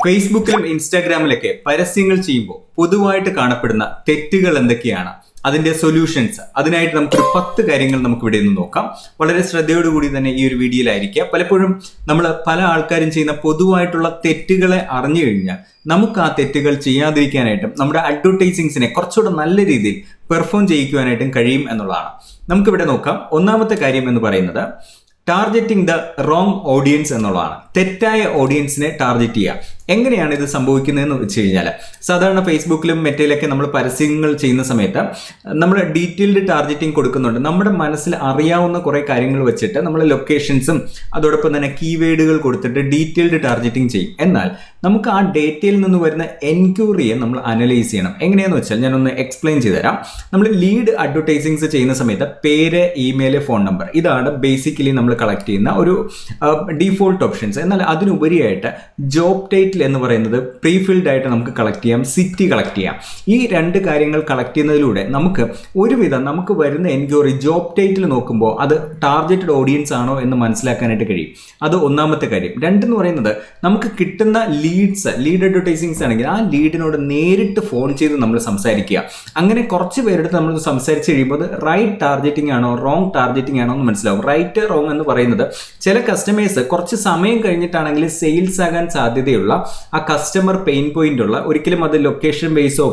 ഫേസ്ബുക്കിലും ഇൻസ്റ്റാഗ്രാമിലൊക്കെ പരസ്യങ്ങൾ ചെയ്യുമ്പോൾ പൊതുവായിട്ട് കാണപ്പെടുന്ന തെറ്റുകൾ എന്തൊക്കെയാണ്, അതിന്റെ സൊല്യൂഷൻസ്, അതിനായിട്ട് നമുക്കൊരു 10 കാര്യങ്ങൾ നമുക്ക് ഇവിടെ നിന്ന് നോക്കാം. വളരെ ശ്രദ്ധയോടുകൂടി തന്നെ ഈ ഒരു വീഡിയോയിലായിരിക്കുക. പലപ്പോഴും നമ്മൾ പല ആൾക്കാരും ചെയ്യുന്ന പൊതുവായിട്ടുള്ള തെറ്റുകളെ അറിഞ്ഞു കഴിഞ്ഞാൽ നമുക്ക് ആ തെറ്റുകൾ ചെയ്യാതിരിക്കാനായിട്ടും നമ്മുടെ അഡ്വർടൈസിങ്സിനെ കുറച്ചുകൂടെ നല്ല രീതിയിൽ പെർഫോം ചെയ്യിക്കുവാനായിട്ടും കഴിയും എന്നുള്ളതാണ്. നമുക്കിവിടെ നോക്കാം. ഒന്നാമത്തെ കാര്യം എന്ന് പറയുന്നത് ടാർഗറ്റിംഗ് ദ റോങ് ഓഡിയൻസ് എന്നുള്ളതാണ്. തെറ്റായ ഓഡിയൻസിനെ ടാർഗറ്റ് ചെയ്യുക. എങ്ങനെയാണ് ഇത് സംഭവിക്കുന്നതെന്ന് വെച്ച് കഴിഞ്ഞാൽ, സാധാരണ ഫേസ്ബുക്കിലും മെറ്റയിലൊക്കെ നമ്മൾ പരസ്യങ്ങൾ ചെയ്യുന്ന സമയത്ത് നമ്മൾ ഡീറ്റെയിൽഡ് ടാർഗറ്റിംഗ് കൊടുക്കുന്നുണ്ട്. നമ്മുടെ മനസ്സിൽ അറിയാവുന്ന കുറേ കാര്യങ്ങൾ വെച്ചിട്ട് നമ്മൾ ലൊക്കേഷൻസും അതോടൊപ്പം തന്നെ കീവേഡുകൾ കൊടുത്തിട്ട് ഡീറ്റെയിൽഡ് ടാർഗറ്റിംഗ് ചെയ്യും. എന്നാൽ നമുക്ക് ആ ഡേറ്റയിൽ നിന്ന് വരുന്ന എൻക്വയറിയെ നമ്മൾ അനലൈസ് ചെയ്യണം. എങ്ങനെയാണെന്ന് വെച്ചാൽ ഞാനൊന്ന് എക്സ്പ്ലെയിൻ ചെയ്തുതരാം. നമ്മൾ ലീഡ് അഡ്വർടൈസിങ്സ് ചെയ്യുന്ന സമയത്ത് പേര്, ഇമെയിൽ, ഫോൺ നമ്പർ, ഇതാണ് ബേസിക്കലി നമ്മൾ കളക്ട് ചെയ്യുന്ന ഒരു ഡീഫോൾട്ട് ഓപ്ഷൻസ്. എന്നാൽ അതിനുപരിയായിട്ട് ജോബ് ടൈറ്റിൽ എന്ന് പറയുന്നത് പ്രീഫിൽഡ് ആയിട്ട് നമുക്ക് കളക്ട് ചെയ്യാം, സിറ്റി കളക്ട് ചെയ്യാം. ഈ 2 കാര്യങ്ങൾ കളക്ട് ചെയ്യുന്നതിലൂടെ നമുക്ക് ഒരുവിധം നമുക്ക് വരുന്ന എൻക്വയറി ജോബ് ടൈറ്റിൽ നോക്കുമ്പോൾ അത് ടാർഗറ്റഡ് ഓഡിയൻസ് ആണോ എന്ന് മനസ്സിലാക്കാനായിട്ട് കഴിയും. അത് ഒന്നാമത്തെ കാര്യം. 2 എന്ന് പറയുന്നത് നമുക്ക് കിട്ടുന്ന ലീഡ് അഡ്വർടൈസിങ്സ് ആണെങ്കിൽ ആ ലീഡിനോട് നേരിട്ട് ഫോൺ ചെയ്ത് നമ്മൾ സംസാരിക്കുക. അങ്ങനെ കുറച്ച് പേരെടുത്ത് നമ്മൾ സംസാരിച്ച് കഴിയുമ്പോൾ അത് റൈറ്റ് ടാർഗറ്റിംഗ് ആണോ റോങ് ടാർഗറ്റിംഗ് ആണോ എന്ന് മനസ്സിലാവും. റൈറ്റ് റോങ് എന്ന് പറയുന്നത് ചില കസ്റ്റമേഴ്സ് കുറച്ച് സമയം കഴിഞ്ഞിട്ടാണെങ്കിൽ സെയിൽസ് ആകാൻ സാധ്യതയുള്ള ആ കസ്റ്റമർ പെയിൻ പോയിന്റ് ഉള്ള, ഒരിക്കലും അത് ലൊക്കേഷൻ ബേസോ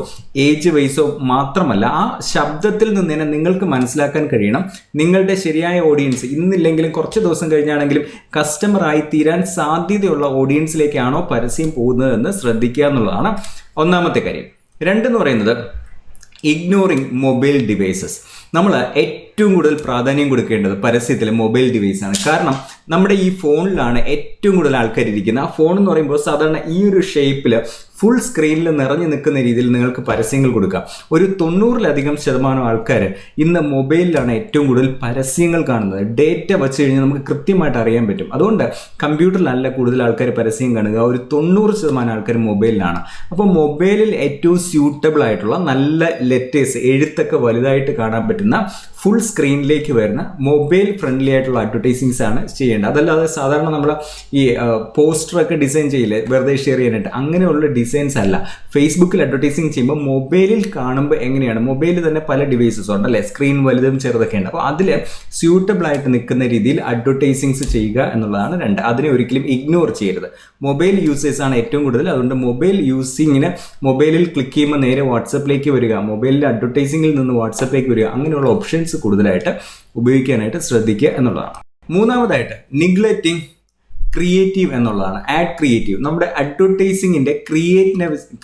ഏജ് ബേസോ മാത്രമല്ല, ആ ശബ്ദത്തിൽ നിന്ന് തന്നെ നിങ്ങൾക്ക് മനസ്സിലാക്കാൻ കഴിയണം നിങ്ങളുടെ ശരിയായ ഓഡിയൻസ് ഇന്നില്ലെങ്കിലും കുറച്ച് ദിവസം കഴിഞ്ഞാണെങ്കിലും കസ്റ്റമർ ആയി തീരാൻ സാധ്യതയുള്ള ഓഡിയൻസിലേക്കാണോ പരസ്യം പോകുന്നതെന്ന് ശ്രദ്ധിക്കുക എന്നുള്ളതാണ് ഒന്നാമത്തെ കാര്യം. 2 എന്ന് പറയുന്നത് ഇഗ്നോറിങ് മൊബൈൽ ഡിവൈസസ്. നമ്മൾ ഏറ്റവും കൂടുതൽ പ്രാധാന്യം കൊടുക്കേണ്ടത് പരസ്യത്തിൽ മൊബൈൽ ഡിവൈസാണ്. കാരണം നമ്മുടെ ഈ ഫോണിലാണ് ഏറ്റവും കൂടുതൽ ആൾക്കാർ ഇരിക്കുന്നത്. ആ ഫോൺ എന്ന് പറയുമ്പോൾ സാധാരണ ഈ ഒരു ഷേപ്പിൽ ഫുൾ സ്ക്രീനിൽ നിറഞ്ഞു നിൽക്കുന്ന രീതിയിൽ നിങ്ങൾക്ക് പരസ്യങ്ങൾ കൊടുക്കാം. ഒരു 90% ആൾക്കാർ ഇന്ന് മൊബൈലിലാണ് ഏറ്റവും കൂടുതൽ പരസ്യങ്ങൾ കാണുന്നത്. ഡേറ്റ വെച്ച് കഴിഞ്ഞാൽ നമുക്ക് കൃത്യമായിട്ട് അറിയാൻ പറ്റും. അതുകൊണ്ട് കമ്പ്യൂട്ടറിലല്ല കൂടുതൽ ആൾക്കാർ പരസ്യം കാണുക, ഒരു 90% ആൾക്കാർ മൊബൈലിലാണ്. അപ്പോൾ മൊബൈലിൽ ഏറ്റവും സ്യൂട്ടബിൾ ആയിട്ടുള്ള നല്ല ലെറ്റേഴ്സ്, എഴുത്തൊക്കെ വലുതായിട്ട് കാണാൻ പറ്റുന്ന ഫുൾ സ്ക്രീനിലേക്ക് വരുന്ന മൊബൈൽ ഫ്രണ്ട്ലി ആയിട്ടുള്ള അഡ്വർടൈസിങ്സ് ആണ് ചെയ്യേണ്ടത്. അതല്ലാതെ സാധാരണ നമ്മൾ ഈ പോസ്റ്ററൊക്കെ ഡിസൈൻ ചെയ്യില്ലേ വെറുതെ ഷെയർ ചെയ്യാനായിട്ട്, അങ്ങനെയുള്ള ഡിസൈൻസ് അല്ല. ഫേസ്ബുക്കിൽ അഡ്വർടൈസിങ് ചെയ്യുമ്പോൾ മൊബൈലിൽ കാണുമ്പോൾ എങ്ങനെയാണ്, മൊബൈലിൽ തന്നെ പല ഡിവൈസസ് ഉണ്ടല്ലേ, സ്ക്രീൻ വലുതും ചെറുതൊക്കെ ഉണ്ട്. അപ്പോൾ അതിൽ സ്യൂട്ടബിൾ ആയിട്ട് നിൽക്കുന്ന രീതിയിൽ അഡ്വർടൈസിങ്സ് ചെയ്യുക എന്നുള്ളതാണ് 2. അതിനെ ഒരിക്കലും ഇഗ്നോർ ചെയ്യരുത്. മൊബൈൽ യൂസേഴ്സ് ആണ് ഏറ്റവും കൂടുതൽ. അതുകൊണ്ട് മൊബൈൽ യൂസിങ്ങിന് മൊബൈലിൽ ക്ലിക്ക് ചെയ്യുമ്പോൾ നേരെ വാട്സപ്പിലേക്ക് വരിക, മൊബൈലിൽ അഡ്വർടൈസിങ്ങിൽ നിന്ന് വാട്സപ്പിലേക്ക് വരിക, അങ്ങനെയുള്ള ഓപ്ഷൻസ് കൂടുതലായിട്ട് ഉപയോഗിക്കാനായിട്ട് ശ്രദ്ധിക്കുക എന്നുള്ളതാണ്. മൂന്നാമതായിട്ട് നിഗ്ലക്റ്റിംഗ് ക്രിയേറ്റീവ് എന്നുള്ളതാണ്. Add creative. നമ്മുടെ അഡ്വർടൈസിങ്ങിൻ്റെ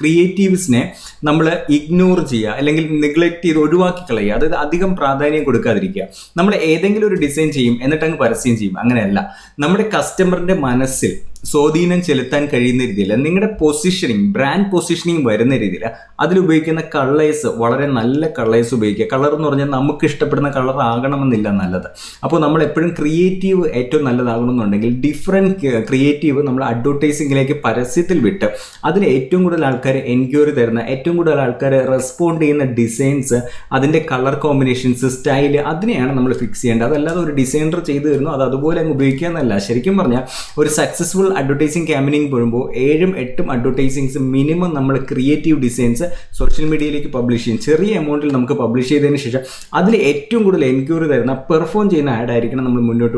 ക്രിയേറ്റീവ്സിനെ നമ്മൾ ഇഗ്നോർ ചെയ്യുക, അല്ലെങ്കിൽ നെഗ്ലക്റ്റ് ചെയ്ത് ഒഴിവാക്കി കളയുക. അതായത് അധികം പ്രാധാന്യം കൊടുക്കാതിരിക്കുക. നമ്മൾ ഏതെങ്കിലും ഒരു ഡിസൈൻ ചെയ്യും എന്നിട്ട് അങ്ങ് പരസ്യം ചെയ്യും, അങ്ങനെയല്ല. നമ്മുടെ കസ്റ്റമറിൻ്റെ മനസ്സിൽ സ്വാധീനം ചെലുത്താൻ കഴിയുന്ന രീതിയിൽ നിങ്ങളുടെ പൊസിഷനിങ്, ബ്രാൻഡ് പൊസിഷനിങ് വരുന്ന രീതിയിൽ അതിലുപയോഗിക്കുന്ന കളേഴ്സ് വളരെ നല്ല കളേഴ്സ് ഉപയോഗിക്കുക. കളർ എന്ന് പറഞ്ഞാൽ നമുക്ക് ഇഷ്ടപ്പെടുന്ന കളർ ആകണമെന്നില്ല നല്ലത്. അപ്പോൾ നമ്മൾ എപ്പോഴും ക്രിയേറ്റീവ് ഏറ്റവും നല്ലതാകണമെന്നുണ്ടെങ്കിൽ ഡിഫറെൻറ്റ് ക്രിയേറ്റീവ് നമ്മൾ അഡ്വർടൈസിങ്ങിലേക്ക് പരസ്യത്തിൽ വിട്ട് അതിൽ ഏറ്റവും കൂടുതൽ ആൾക്കാർ എൻക്വയറി തരുന്ന, ഏറ്റവും കൂടുതൽ ആൾക്കാർ റെസ്പോണ്ട് ചെയ്യുന്ന ഡിസൈൻസ്, അതിൻ്റെ കളർ കോമ്പിനേഷൻസ്, സ്റ്റൈല്, അതിനെയാണ് നമ്മൾ ഫിക്സ് ചെയ്യേണ്ടത്. അതല്ലാതെ ഒരു ഡിസൈനർ ചെയ്തു തരുന്നു അത് അതുപോലെ അങ്ങ് ഉപയോഗിക്കുക എന്നല്ല. ശരിക്കും പറഞ്ഞാൽ ഒരു സക്സസ്ഫുൾ അഡ്വർടൈസിങ് ക്യാമ്പയിനിങ് പോകുമ്പോൾ 7-8 അഡ്വർടൈസിങ്സ് മിനിമം നമ്മൾ ക്രിയേറ്റീവ് ഡിസൈൻസ് സോഷ്യൽ മീഡിയയിലേക്ക് പബ്ലിഷ് ചെയ്യും. ചെറിയ എമൗണ്ടിൽ നമുക്ക് പബ്ലിഷ് ചെയ്തതിന് ശേഷം അതിൽ ഏറ്റവും കൂടുതൽ എൻക്വയറി തരുന്ന, പെർഫോം ചെയ്യുന്ന ആഡ് ആയിരിക്കണം നമ്മൾ മുന്നോട്ട്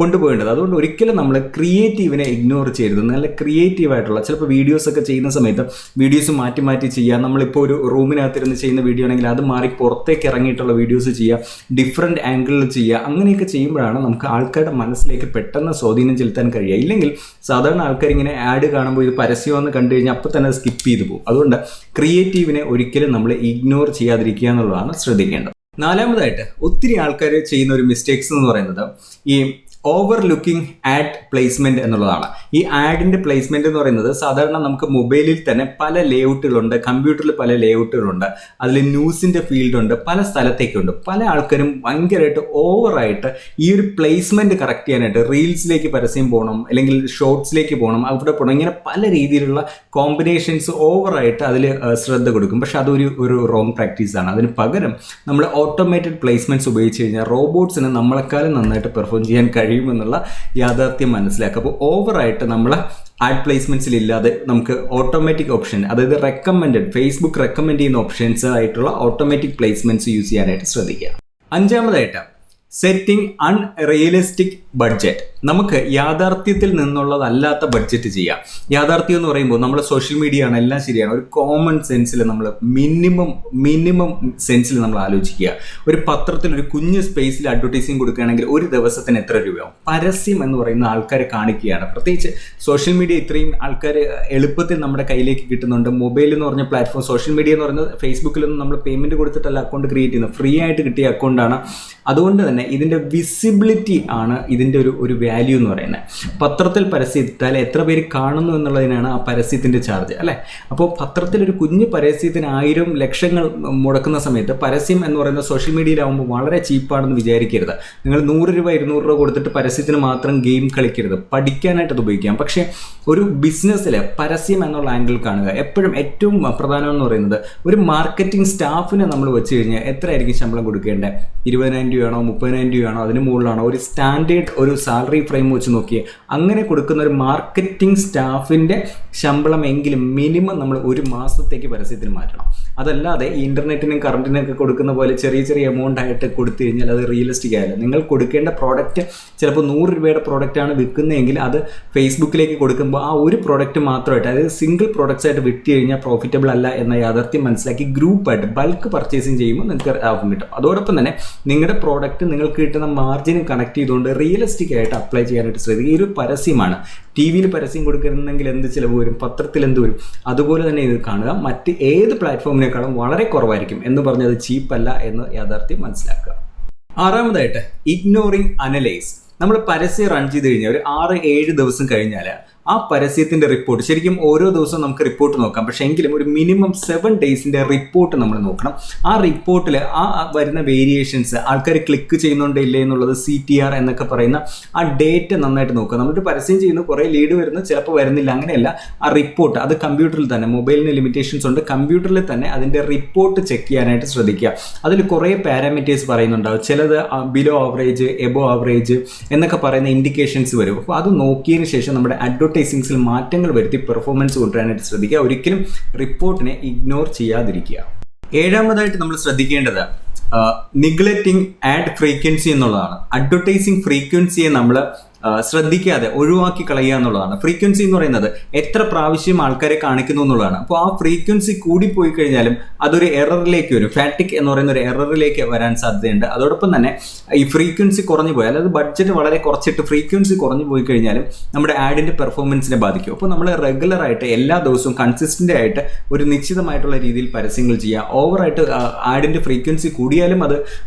കൊണ്ടുപോകേണ്ടത്. അതുകൊണ്ട് ഒരിക്കലും നമ്മൾ ക്രിയേറ്റീവിനെ ഇഗ്നോർ ചെയ്യരുത്. നല്ല ക്രിയേറ്റീവായിട്ടുള്ള ചിലപ്പോൾ വീഡിയോസൊക്കെ ചെയ്യുന്ന സമയത്ത് വീഡിയോസ് മാറ്റി മാറ്റി ചെയ്യുക. നമ്മളിപ്പോൾ ഒരു റൂമിനകത്തിരുന്ന് ചെയ്യുന്ന വീഡിയോ ആണെങ്കിൽ അത് മാറി പുറത്തേക്ക് ഇറങ്ങിയിട്ടുള്ള വീഡിയോസ് ചെയ്യുക, ഡിഫറെൻറ്റ് ആംഗിളിൽ ചെയ്യുക. അങ്ങനെയൊക്കെ ചെയ്യുമ്പോഴാണ് നമുക്ക് ആൾക്കാരുടെ മനസ്സിലേക്ക് പെട്ടെന്ന് സ്വാധീനം ചെലുത്താൻ കഴിയുക. ഇല്ലെങ്കിൽ സാധാരണ ആൾക്കാർ ഇങ്ങനെ ആഡ് കാണുമ്പോൾ ഇത് പരസ്യമെന്ന് കണ്ടു കഴിഞ്ഞാൽ അപ്പോൾ തന്നെ സ്കിപ്പ് ചെയ്തു പോകും. അതുകൊണ്ട് ക്രിയേറ്റീവിനെ ഒരിക്കലും നമ്മൾ ഇഗ്നോർ ചെയ്യാതിരിക്കുക എന്നുള്ളതാണ് ശ്രദ്ധിക്കേണ്ടത്. 4മതായിട്ട് ഒത്തിരി ആൾക്കാർ ചെയ്യുന്ന ഒരു മിസ്റ്റേക്സ് എന്ന് പറയുന്നത് ഈ ഓവർ ലുക്കിംഗ് ആഡ് പ്ലേസ്മെന്റ് എന്നുള്ളതാണ്. ഈ ആഡിൻ്റെ പ്ലേസ്മെന്റ് എന്ന് പറയുന്നത് സാധാരണ നമുക്ക് മൊബൈലിൽ തന്നെ പല ലേഔട്ടുകളുണ്ട്, കമ്പ്യൂട്ടറിൽ പല ലേഔട്ടുകളുണ്ട്, അതിൽ ന്യൂസിൻ്റെ ഫീൽഡുണ്ട്, പല സ്ഥലത്തേക്കുണ്ട്. പല ആൾക്കാരും ഭയങ്കരമായിട്ട് ഓവറായിട്ട് ഈ ഒരു പ്ലേസ്മെന്റ് കറക്റ്റ് ചെയ്യാനായിട്ട് റീൽസിലേക്ക് പരസ്യം പോകണം, അല്ലെങ്കിൽ ഷോർട്സിലേക്ക് പോകണം, അവിടെ പോകണം, ഇങ്ങനെ പല രീതിയിലുള്ള കോമ്പിനേഷൻസ് ഓവറായിട്ട് അതിൽ ശ്രദ്ധ കൊടുക്കും. പക്ഷെ അതൊരു റോങ് പ്രാക്ടീസാണ്. അതിന് പകരം നമ്മൾ ഓട്ടോമേറ്റഡ് പ്ലേസ്മെന്റ്സ് ഉപയോഗിച്ച് കഴിഞ്ഞാൽ റോബോട്ട്സിന് നമ്മളെക്കാളും നന്നായിട്ട് പെർഫോം ചെയ്യാൻ കഴിയുമെന്നുള്ള യാഥാർത്ഥ്യം മനസ്സിലാക്കുക. അപ്പോൾ ഓവറായിട്ട് നമ്മൾ ആഡ് പ്ലേസ്മെന്റ്സിൽ ഇല്ലാതെ നമുക്ക് ഓട്ടോമാറ്റിക് ഓപ്ഷൻ, അതായത് റെക്കമെൻഡഡ്, ഫേസ്ബുക്ക് റെക്കമെൻഡ് ചെയ്യുന്ന ഓപ്ഷൻസ് ആയിട്ടുള്ള ഓട്ടോമാറ്റിക് പ്ലേസ്മെന്റ്സ് യൂസ് ചെയ്യാനായിട്ട് ശ്രദ്ധിക്കുക. അഞ്ചാമതായിട്ട് സെറ്റിംഗ് അൺറിയലിസ്റ്റിക് ബഡ്ജറ്റ്. നമുക്ക് യാഥാർത്ഥ്യത്തിൽ നിന്നുള്ളതല്ലാത്ത ബഡ്ജറ്റ് ചെയ്യാം. യാഥാർത്ഥ്യം എന്ന് പറയുമ്പോൾ നമ്മൾ സോഷ്യൽ മീഡിയ ആണ്, എല്ലാം ശരിയാണ്. ഒരു കോമൺ സെൻസിൽ നമ്മൾ മിനിമം സെൻസിൽ നമ്മൾ ആലോചിക്കുക. ഒരു പത്രത്തിൽ ഒരു കുഞ്ഞ് സ്പേസിൽ അഡ്വർടൈസിങ് കൊടുക്കുകയാണെങ്കിൽ ഒരു ദിവസത്തിന് എത്ര രൂപയാവും? പരസ്യം എന്ന് പറയുന്ന ആൾക്കാരെ കാണിക്കുകയാണ്. പ്രത്യേകിച്ച് സോഷ്യൽ മീഡിയ ഇത്രയും ആൾക്കാർ എളുപ്പത്തിൽ നമ്മുടെ കയ്യിലേക്ക് കിട്ടുന്നുണ്ട്. മൊബൈൽ എന്ന് പറഞ്ഞ പ്ലാറ്റ്ഫോം, സോഷ്യൽ മീഡിയ എന്ന് പറയുന്നത് ഫേസ്ബുക്കിലൊന്നും നമ്മൾ പേയ്മെന്റ് കൊടുത്തിട്ടല്ല അക്കൗണ്ട് ക്രിയേറ്റ് ചെയ്യുന്നത്, ഫ്രീ ആയിട്ട് കിട്ടിയ അക്കൗണ്ടാണ്. അതുകൊണ്ട് തന്നെ ഇതിൻ്റെ വിസിബിലിറ്റി ആണ് ഇതിൻ്റെ ഒരു വാല്യൂ എന്ന് പറയുന്നത്. പത്രത്തിൽ പരസ്യം ഇട്ടാൽ എത്ര പേര് കാണുന്നു എന്നുള്ളതിനാണ് ആ പരസ്യത്തിൻ്റെ ചാർജ്, അല്ലേ? അപ്പോൾ പത്രത്തിൽ ഒരു കുഞ്ഞ് പരസ്യത്തിന് 1000 ലക്ഷങ്ങൾ മുടക്കുന്ന സമയത്ത് പരസ്യം എന്ന് പറയുന്നത് സോഷ്യൽ മീഡിയയിലാവുമ്പോൾ വളരെ ചീപ്പാണെന്ന് വിചാരിക്കരുത്. നിങ്ങൾ 100 രൂപ 200 രൂപ കൊടുത്തിട്ട് പരസ്യത്തിന് മാത്രം ഗെയിം കളിക്കരുത്. പഠിക്കാനായിട്ട് അത് ഉപയോഗിക്കാം. പക്ഷേ ഒരു ബിസിനസ്സിൽ പരസ്യം എന്നുള്ള ആംഗിൾ കാണുക. എപ്പോഴും ഏറ്റവും പ്രധാനം എന്ന് പറയുന്നത് ഒരു മാർക്കറ്റിംഗ് സ്റ്റാഫിനെ നമ്മൾ വെച്ച് കഴിഞ്ഞാൽ എത്രയായിരിക്കും ശമ്പളം കൊടുക്കേണ്ടത്? 20,000 രൂപയാണോ 30,000 രൂപയാണോ അതിന് മുകളിലാണോ? ഒരു സ്റ്റാൻഡേർഡ് ഒരു സാലറി ഫ്രെയിം വെച്ച് നോക്കിയേ. അങ്ങനെ കൊടുക്കുന്ന ഒരു മാർക്കറ്റിംഗ് സ്റ്റാഫിൻ്റെ ശമ്പളം എങ്കിലും മിനിമം നമ്മൾ ഒരു മാസത്തേക്ക് പരസ്യത്തിന് മാറ്റണം. അതല്ലാതെ ഈ ഇൻ്റർനെറ്റിനും കറണ്ടിനൊക്കെ കൊടുക്കുന്ന പോലെ ചെറിയ എമൗണ്ട് ആയിട്ട് കൊടുത്തു കഴിഞ്ഞാൽ അത് റിയലിസ്റ്റിക് ആയില്ല. നിങ്ങൾ കൊടുക്കേണ്ട പ്രോഡക്റ്റ് ചിലപ്പോൾ 100 രൂപയുടെ പ്രോഡക്റ്റാണ് വിൽക്കുന്നതെങ്കിൽ അത് ഫേസ്ബുക്കിലേക്ക് കൊടുക്കുമ്പോൾ ആ ഒരു പ്രോഡക്റ്റ് മാത്രമായിട്ട്, അതായത് സിംഗിൾ പ്രോഡക്റ്റ്സ് ആയിട്ട് വിറ്റ് കഴിഞ്ഞാൽ പ്രോഫിറ്റബിൾ അല്ല എന്ന യാഥാർത്ഥ്യം മനസ്സിലാക്കി ഗ്രൂപ്പായിട്ട് ബൾക്ക് പർച്ചേസിങ് ചെയ്യുമ്പോൾ നിങ്ങൾക്ക് ലാഭം കിട്ടും. അതോടൊപ്പം തന്നെ നിങ്ങളുടെ പ്രോഡക്റ്റ് നിങ്ങൾക്ക് കിട്ടുന്ന മാർജിനും കണക്ട് ചെയ്തുകൊണ്ട് റിയലിസ്റ്റിക് ആയിട്ട് അപ്ലൈ ചെയ്യാനായിട്ട് ശ്രദ്ധിക്കുക. ഈ ഒരു പരസ്യമാണ്. ടി വിയിൽ പരസ്യം കൊടുക്കുന്നെങ്കിൽ എന്ത് ചിലവ് വരും? പത്രത്തിൽ എന്ത് വരും? അതുപോലെ തന്നെ ഇത് കാണുക. മറ്റ് ഏത് പ്ലാറ്റ്ഫോമിനേക്കാളും വളരെ കുറവായിരിക്കും എന്ന് പറഞ്ഞത് ചീപ്പല്ല എന്ന് യാഥാർത്ഥ്യം മനസ്സിലാക്കുക. ആറാമതായിട്ട് ഇഗ്നോറിങ് അനലൈസ്. നമ്മൾ പരസ്യം റൺ ചെയ്ത് കഴിഞ്ഞാൽ ഒരു 6-7 ദിവസം കഴിഞ്ഞാൽ ആ പരസ്യത്തിൻ്റെ റിപ്പോർട്ട്, ശരിക്കും ഓരോ ദിവസവും നമുക്ക് റിപ്പോർട്ട് നോക്കാം, പക്ഷേ എങ്കിലും ഒരു മിനിമം 7 ഡേയ്സിൻ്റെ റിപ്പോർട്ട് നമ്മൾ നോക്കണം. ആ റിപ്പോർട്ടിൽ ആ വരുന്ന വേരിയേഷൻസ്, ആൾക്കാർ ക്ലിക്ക് ചെയ്യുന്നുണ്ടോ ഇല്ലേ എന്നുള്ളത്, CTR എന്നൊക്കെ പറയുന്ന ആ ഡേറ്റ് നന്നായിട്ട് നോക്കുക. നമ്മളൊരു പരസ്യം ചെയ്യുന്നു, കുറേ ലീഡ് വരുന്നു, ചിലപ്പോൾ വരുന്നില്ല, അങ്ങനെയല്ല. ആ റിപ്പോർട്ട് അത് കമ്പ്യൂട്ടറിൽ തന്നെ, മൊബൈലിന് ലിമിറ്റേഷൻസ് ഉണ്ട്, കമ്പ്യൂട്ടറിൽ തന്നെ അതിൻ്റെ റിപ്പോർട്ട് ചെക്ക് ചെയ്യാനായിട്ട് ശ്രദ്ധിക്കുക. അതിൽ കുറേ പാരാമീറ്റേഴ്സ് പറയുന്നുണ്ടാവും. ചിലത് ബിലോ ആവറേജ്, എബോ ആവറേജ് എന്നൊക്കെ പറയുന്ന ഇൻഡിക്കേഷൻസ് വരും. അപ്പോൾ അത് നോക്കിയതിന് ശേഷം നമ്മുടെ അഡ്വർടൈസിങ്സിൽ മാറ്റങ്ങൾ വരുത്തി പെർഫോമൻസ് കൊണ്ടുവരാനായിട്ട് ശ്രദ്ധിക്കുക. ഒരിക്കലും റിപ്പോർട്ടിനെ ഇഗ്നോർ ചെയ്യാതിരിക്കുക. ഏഴാമതായിട്ട് നമ്മൾ ശ്രദ്ധിക്കേണ്ടത് നിഗ്ലക്റ്റിംഗ് ആഡ് ഫ്രീക്വൻസി എന്നുള്ളതാണ്. അഡ്വർടൈസിങ് ഫ്രീക്വൻസിയെ നമ്മൾ ശ്രദ്ധിക്കാതെ ഒഴിവാക്കി കളയുക എന്നുള്ളതാണ്. ഫ്രീക്വൻസി എന്ന് പറയുന്നത് എത്ര പ്രാവശ്യം ആൾക്കാരെ കാണിക്കുന്നു എന്നുള്ളതാണ്. അപ്പോൾ ആ ഫ്രീക്വൻസി കൂടിപ്പോയി കഴിഞ്ഞാലും അതൊരു എററിലേക്ക് വരും. ഫാറ്റിക് എന്ന് പറയുന്ന ഒരു എററിലേക്ക് വരാൻ സാധ്യതയുണ്ട്. അതോടൊപ്പം തന്നെ ഈ ഫ്രീക്വൻസി കുറഞ്ഞു പോയി, അതായത് ബഡ്ജറ്റ് വളരെ കുറച്ചിട്ട് ഫ്രീക്വൻസി കുറഞ്ഞു പോയി കഴിഞ്ഞാലും നമ്മുടെ ആഡിൻ്റെ പെർഫോമൻസിനെ ബാധിക്കും. അപ്പോൾ നമ്മൾ റെഗുലറായിട്ട് എല്ലാ ദിവസവും കൺസിസ്റ്റൻ്റ് ആയിട്ട് ഒരു നിശ്ചിതമായിട്ടുള്ള രീതിയിൽ പരസ്യങ്ങൾ ചെയ്യുക. ഓവറായിട്ട് ആഡിൻ്റെ ഫ്രീക്വൻസി കൂടിയാലും അത്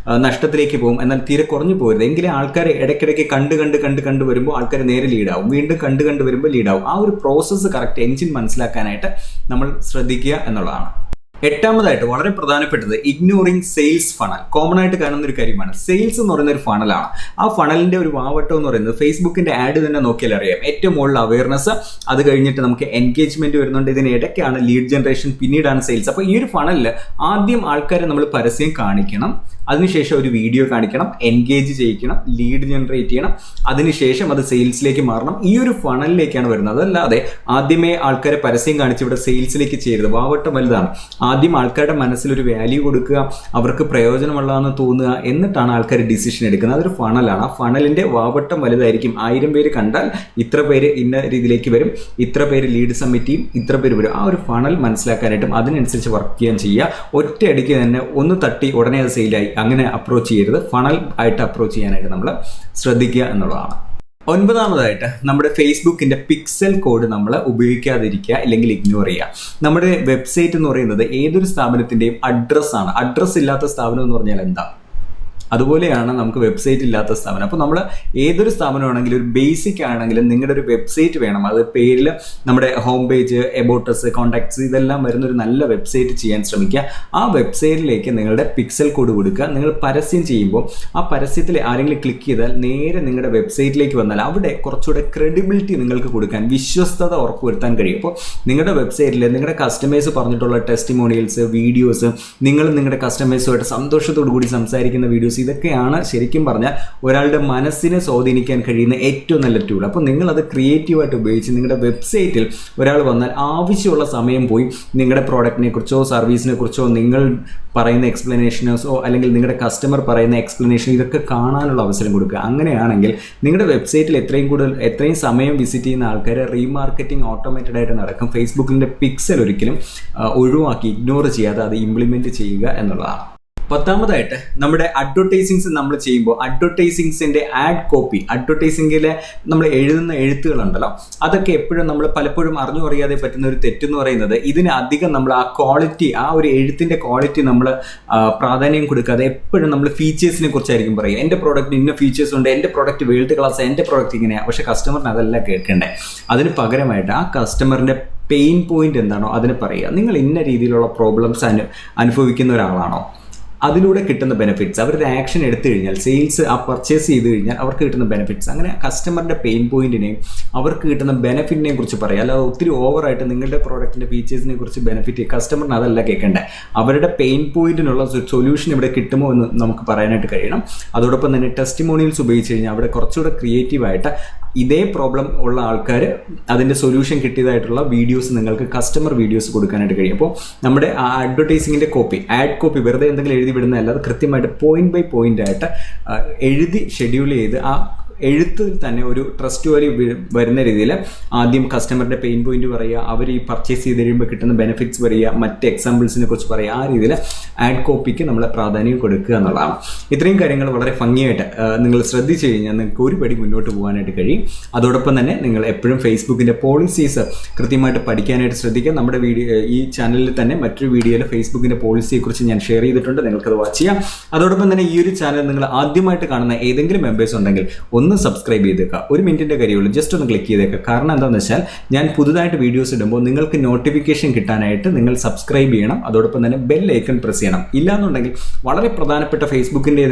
നഷ്ടത്തിലേക്ക് പോകും. എന്നാൽ തീരെ കുറഞ്ഞു പോകരുത്. എങ്കിലും ആൾക്കാർ ഇടയ്ക്കിടയ്ക്ക് കണ്ട് വരുമ്പോൾ ആൾക്കാർ നേരെ ലീഡാവും, വീണ്ടും കണ്ട് വരുമ്പോൾ ലീഡാവും. ആ ഒരു പ്രോസസ്സ് കറക്റ്റ് എൻജിൻ മനസ്സിലാക്കാനായിട്ട് നമ്മൾ ശ്രദ്ധിക്കുക എന്നുള്ളതാണ്. എട്ടാമതായിട്ട് വളരെ പ്രധാനപ്പെട്ടത് ഇഗ്നോറിങ് സെയിൽസ് ഫണൽ. കോമൺ ആയിട്ട് കാണുന്ന ഒരു കാര്യമാണ്. സെയിൽസ് എന്ന് പറയുന്ന ഒരു ഫണലാണ്. ആ ഫണലിന്റെ ഒരു വാവട്ടം എന്ന് പറയുന്നത് ഫേസ്ബുക്കിന്റെ ആഡ് തന്നെ നോക്കിയാൽ അറിയാം. ഏറ്റവും മുകളിൽ അവയർനെസ്, അത് കഴിഞ്ഞിട്ട് നമുക്ക് എൻഗേജ്മെന്റ് വരുന്നുണ്ട്, ഇതിനിടയ്ക്കാണ് ലീഡ് ജനറേഷൻ, പിന്നീടാണ് സെയിൽസ്. അപ്പോൾ ഈ ഒരു ഫണലിൽ ആദ്യം ആൾക്കാരെ നമ്മൾ പരസ്യം കാണിക്കണം, അതിനുശേഷം ഒരു വീഡിയോ കാണിക്കണം, എൻഗേജ് ചെയ്യിക്കണം, ലീഡ് ജനറേറ്റ് ചെയ്യണം, അതിനുശേഷം അത് സെയിൽസിലേക്ക് മാറണം. ഈ ഒരു ഫണലിലേക്കാണ് വരുന്നത്. അതല്ലാതെ ആദ്യമേ ആൾക്കാരെ പരസ്യം കാണിച്ച് ഇവിടെ സെയിൽസിലേക്ക് ചെയ്യരുത്. വാവട്ടം വലുതാണ്. ആദ്യം ആൾക്കാരുടെ മനസ്സിലൊരു വാല്യൂ കൊടുക്കുക, അവർക്ക് പ്രയോജനമുള്ളതെന്ന് തോന്നുക, എന്നിട്ടാണ് ആൾക്കാർ ഡിസിഷൻ എടുക്കുന്നത്. അതൊരു ഫണലാണ്. ആ ഫണലിൻ്റെ വാവട്ടം വലുതായിരിക്കും. 1000 പേര് കണ്ടാൽ ഇത്ര പേര് ഇന്ന രീതിയിലേക്ക് വരും, ഇത്ര പേര് ലീഡ് സബ്മിറ്റ് ചെയ്യും, ഇത്ര പേര് വരും. ആ ഒരു ഫണൽ മനസ്സിലാക്കാനായിട്ടും അതിനനുസരിച്ച് വർക്ക് ചെയ്യാൻ ചെയ്യുക. ഒറ്റയടിക്ക് തന്നെ ഒന്ന് തട്ടി ഉടനെ അത് സെയിലായി അങ്ങനെ അപ്രോച്ച് ചെയ്യരുത്. ഫണൽ ആയിട്ട് അപ്രോച്ച് ചെയ്യാനായിട്ട് നമ്മൾ ശ്രദ്ധിക്കുക എന്നുള്ളതാണ്. 9ാമതായിട്ട് നമ്മുടെ ഫേസ്ബുക്കിൻ്റെ പിക്സൽ കോഡ് നമ്മൾ ഉപയോഗിക്കാതിരിക്കുക, അല്ലെങ്കിൽ ഇഗ്നോർ ചെയ്യുക. നമ്മുടെ വെബ്സൈറ്റ് എന്ന് പറയുന്നത് ഏതൊരു സ്ഥാപനത്തിൻ്റെയും അഡ്രസ്സാണ്. അഡ്രസ്സ് ഇല്ലാത്ത സ്ഥാപനം എന്ന് പറഞ്ഞാൽ എന്താ? അതുപോലെയാണ് നമുക്ക് വെബ്സൈറ്റ് ഇല്ലാത്ത സ്ഥാപനം. അപ്പോൾ നമ്മൾ ഏതൊരു സ്ഥാപനമാണെങ്കിലും ഒരു ബേസിക് ആണെങ്കിലും നിങ്ങളുടെ ഒരു വെബ്സൈറ്റ് വേണം. അത് പേരിൽ നമ്മുടെ ഹോം പേജ്, എബോട്ടസ്, കോൺടാക്ട്സ് ഇതെല്ലാം വരുന്നൊരു നല്ല വെബ്സൈറ്റ് ചെയ്യാൻ ശ്രമിക്കുക. ആ വെബ്സൈറ്റിലേക്ക് നിങ്ങളുടെ പിക്സൽ കോഡ് കൊടുക്കുക. നിങ്ങൾ പരസ്യം ചെയ്യുമ്പോൾ ആ പരസ്യത്തിൽ ആരെങ്കിലും ക്ലിക്ക് ചെയ്താൽ നേരെ നിങ്ങളുടെ വെബ്സൈറ്റിലേക്ക് വന്നാൽ അവിടെ കുറച്ചുകൂടെ ക്രെഡിബിലിറ്റി നിങ്ങൾക്ക് കൊടുക്കാൻ, വിശ്വസ്തത ഉറപ്പുവരുത്താൻ കഴിയും. അപ്പോൾ നിങ്ങളുടെ വെബ്സൈറ്റിൽ നിങ്ങളുടെ കസ്റ്റമേഴ്സ് പറഞ്ഞിട്ടുള്ള ടെസ്റ്റിമോണിയൽസ്, വീഡിയോസ്, നിങ്ങൾ നിങ്ങളുടെ കസ്റ്റമേഴ്സുമായിട്ട് സന്തോഷത്തോടു കൂടി സംസാരിക്കുന്ന വീഡിയോസ് റിവ്യൂസ്, ഇതൊക്കെയാണ് ശരിക്കും പറഞ്ഞാൽ ഒരാളുടെ മനസ്സിനെ സ്വാധീനിക്കാൻ കഴിയുന്ന ഏറ്റവും നല്ല ടൂൾ. അപ്പോൾ നിങ്ങളത് ക്രിയേറ്റീവായിട്ട് ഉപയോഗിച്ച് നിങ്ങളുടെ വെബ്സൈറ്റിൽ ഒരാൾ വന്നാൽ ആവശ്യമുള്ള സമയം പോയി നിങ്ങളുടെ പ്രോഡക്റ്റിനെ കുറിച്ചോ സർവീസിനെ കുറിച്ചോ നിങ്ങൾ പറയുന്ന എക്സ്പ്ലനേഷനോസോ അല്ലെങ്കിൽ നിങ്ങളുടെ കസ്റ്റമർ പറയുന്ന എക്സ്പ്ലനേഷൻ ഇതൊക്കെ കാണാനുള്ള അവസരം കൊടുക്കുക. അങ്ങനെയാണെങ്കിൽ നിങ്ങളുടെ വെബ്സൈറ്റിൽ എത്രയും സമയം വിസിറ്റ് ചെയ്യുന്ന ആൾക്കാർ റീമാർക്കറ്റിംഗ് ഓട്ടോമേറ്റഡ് ആയിട്ട് നടക്കും. ഫേസ്ബുക്കിൻ്റെ പിക്സൽ ഒരിക്കലും ഒഴിവാക്കി ഇഗ്നോർ ചെയ്യാതെ അത് ഇംപ്ലിമെൻറ്റ് ചെയ്യുക എന്നുള്ളതാണ്. 10ാമതായിട്ട് നമ്മുടെ അഡ്വർടൈസിങ്സ് നമ്മൾ ചെയ്യുമ്പോൾ അഡ്വർടൈസിങ്സിൻ്റെ അഡ്വർടൈസിങ്ങിലെ നമ്മൾ എഴുതുന്ന എഴുത്തുകളുണ്ടല്ലോ, അതൊക്കെ എപ്പോഴും നമ്മൾ പലപ്പോഴും അറിയാതെ പറ്റുന്ന ഒരു തെറ്റെന്ന് പറയുന്നത് ഇതിന് അധികം നമ്മൾ ആ ക്വാളിറ്റി, ആ ഒരു എഴുത്തിൻ്റെ ക്വാളിറ്റി നമ്മൾ പ്രാധാന്യം കൊടുക്കാതെ എപ്പോഴും നമ്മൾ ഫീച്ചേഴ്സിനെ കുറിച്ചായിരിക്കും പറയുക. എൻ്റെ പ്രോഡക്റ്റിന് ഇന്ന ഫീച്ചേഴ്സ് ഉണ്ട്, എൻ്റെ പ്രോഡക്റ്റ് വേൾഡ് ക്ലാസ്, എൻ്റെ പ്രോഡക്റ്റ് ഇങ്ങനെയാണ്. പക്ഷേ കസ്റ്റമറിന് അതല്ല കേൾക്കേണ്ടത്. അതിന് പകരമായിട്ട് ആ കസ്റ്റമറിൻ്റെ പെയിൻ പോയിന്റ് എന്താണോ അതിന് പറയുക. നിങ്ങൾ ഇന്ന രീതിയിലുള്ള പ്രോബ്ലംസ് അനുഭവിക്കുന്ന ഒരാളാണോ, അതിലൂടെ കിട്ടുന്ന ബെനിഫിറ്റ്സ്, അവരുടെ ആക്ഷൻ എടുത്തു കഴിഞ്ഞാൽ സെയിൽസ് പർച്ചേസ് ചെയ്ത് കഴിഞ്ഞാൽ അവർക്ക് കിട്ടുന്ന ബെനിഫിറ്റ്സ്, അങ്ങനെ കസ്റ്റമറിൻ്റെ പെയിൻ പോയിന്റിനെയും അവർക്ക് കിട്ടുന്ന ബെനിഫിറ്റിനെയും കുറിച്ച് പറയുക. അല്ലാതെ ഒത്തിരി ഓവറായിട്ട് നിങ്ങളുടെ പ്രോഡക്റ്റിൻ്റെ ഫീച്ചേഴ്സിനെ കുറിച്ച് ബെനിഫിറ്റ് കസ്റ്റമറിന് അതല്ല കേൾക്കേണ്ടത്. അവരുടെ പെയിൻ പോയിന്റിനുള്ള സൊല്യൂഷൻ ഇവിടെ കിട്ടുമോ എന്ന് നമുക്ക് പറയാനായിട്ട് കഴിയണം. അതോടൊപ്പം തന്നെ ടെസ്റ്റിമോണിയൽസ് ഉപയോഗിച്ച് കഴിഞ്ഞാൽ അവിടെ കുറച്ചുകൂടെ ക്രിയേറ്റീവായിട്ട് ഇതേ പ്രോബ്ലം ഉള്ള ആൾക്കാർ അതിൻ്റെ സൊല്യൂഷൻ കിട്ടിയതായിട്ടുള്ള വീഡിയോസ് നിങ്ങൾക്ക് കസ്റ്റമർ വീഡിയോസ് കൊടുക്കാനായിട്ട് കഴിയും. അപ്പോൾ നമ്മുടെ ആ അഡ്വർടൈസിങ്ങിൻ്റെ ആഡ് കോപ്പി വെറുതെ എന്തെങ്കിലും എഴുതി വിടുന്നതല്ല, അത് കൃത്യമായിട്ട് പോയിന്റ് ബൈ പോയിന്റ് ആയിട്ട് എഴുതി ഷെഡ്യൂൾ ചെയ്ത് ആ എഴുത്തിൽ തന്നെ ഒരു ട്രസ്റ്റ് വാല്യൂ വരുന്ന രീതിയിൽ ആദ്യം കസ്റ്റമറിൻ്റെ പെയിൻ പോയിന്റ് പറയുക, അവർ ഈ പർച്ചേസ് ചെയ്ത് കഴിയുമ്പോൾ കിട്ടുന്ന ബെനിഫിറ്റ്സ് പറയുക, മറ്റ് എക്സാമ്പിൾസിനെ കുറിച്ച് പറയുക. ആ രീതിയിൽ ആഡ് കോപ്പിക്ക് നമ്മൾ പ്രാധാന്യം കൊടുക്കുക എന്നുള്ളതാണ്. ഇത്രയും കാര്യങ്ങൾ വളരെ ഭംഗിയായിട്ട് നിങ്ങൾ ശ്രദ്ധിച്ചു കഴിഞ്ഞാൽ നിങ്ങൾക്ക് ഒരു പടി മുന്നോട്ട് പോകാനായിട്ട് കഴിയും. അതോടൊപ്പം തന്നെ നിങ്ങൾ എപ്പോഴും ഫേസ്ബുക്കിൻ്റെ പോളിസീസ് കൃത്യമായിട്ട് പഠിക്കാനായിട്ട് ശ്രദ്ധിക്കുക. നമ്മുടെ ഈ ചാനലിൽ തന്നെ മറ്റൊരു വീഡിയോയിൽ ഫേസ്ബുക്കിൻ്റെ പോളിസിയെക്കുറിച്ച് ഞാൻ ഷെയർ ചെയ്തിട്ടുണ്ട്, നിങ്ങൾക്കത് വാച്ച് ചെയ്യാം. അതോടൊപ്പം തന്നെ ഈ ഒരു ചാനൽ നിങ്ങൾ ആദ്യമായിട്ട് കാണുന്ന ഏതെങ്കിലും മെമ്പേഴ്സ് ഉണ്ടെങ്കിൽ ഒന്ന് സബ്സ്ക്രൈബ് ചെയ്തേക്കുക. 1 മിനിറ്റിൻ്റെ കാര്യമുള്ളൂ, ജസ്റ്റ് ഒന്ന് ക്ലിക്ക് ചെയ്തേക്കുക. കാരണം എന്താണെന്ന് വെച്ചാൽ ഞാൻ പുതുതായിട്ട് വീഡിയോസ് ഇടുമ്പോൾ നിങ്ങൾക്ക് നോട്ടിഫിക്കേഷൻ കിട്ടാനായിട്ട് നിങ്ങൾ സബ്സ്ക്രൈബ് ചെയ്യണം. അതോടൊപ്പം തന്നെ ബെൽ ഐക്കൺ പ്രസ് ചെയ്യണം. ഇല്ലാന്നുണ്ടെങ്കിൽ വളരെ പ്രധാനപ്പെട്ട ഫേസ്ബുക്കിൻ്റെ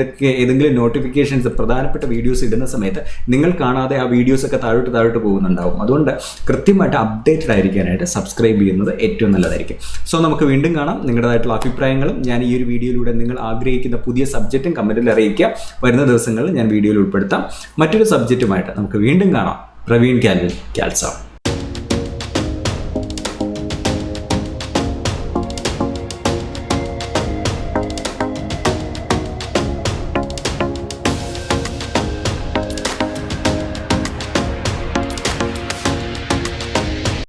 ഏതെങ്കിലും നോട്ടിഫിക്കേഷൻസ് പ്രധാനപ്പെട്ട വീഡിയോസ് ഇടുന്ന സമയത്ത് നിങ്ങൾ കാണാതെ ആ വീഡിയോസൊക്കെ താഴോട്ട് പോകുന്നുണ്ടാവും. അതുകൊണ്ട് കൃത്യമായിട്ട് അപ്ഡേറ്റഡ് ആയിരിക്കാനായിട്ട് സബ്സ്ക്രൈബ് ചെയ്യുന്നത് ഏറ്റവും നല്ലതായിരിക്കും. സോ നമുക്ക് വീണ്ടും കാണാം. നിങ്ങളുടേതായിട്ടുള്ള അഭിപ്രായങ്ങളും ഞാൻ ഈ ഒരു വീഡിയോയിലൂടെ നിങ്ങൾ ആഗ്രഹിക്കുന്ന പുതിയ സബ്ജക്റ്റും കമൻറ്റിൽ അറിയിക്കുക. വരുന്ന ദിവസങ്ങളിൽ ഞാൻ വീഡിയോയിൽ ഉൾപ്പെടുത്താം. മറ്റൊരു സബ്ജക്റ്റുമായിട്ട് നമുക്ക് വീണ്ടും കാണാം. പ്രവീൺ കാൽവിൻ കാൽസ.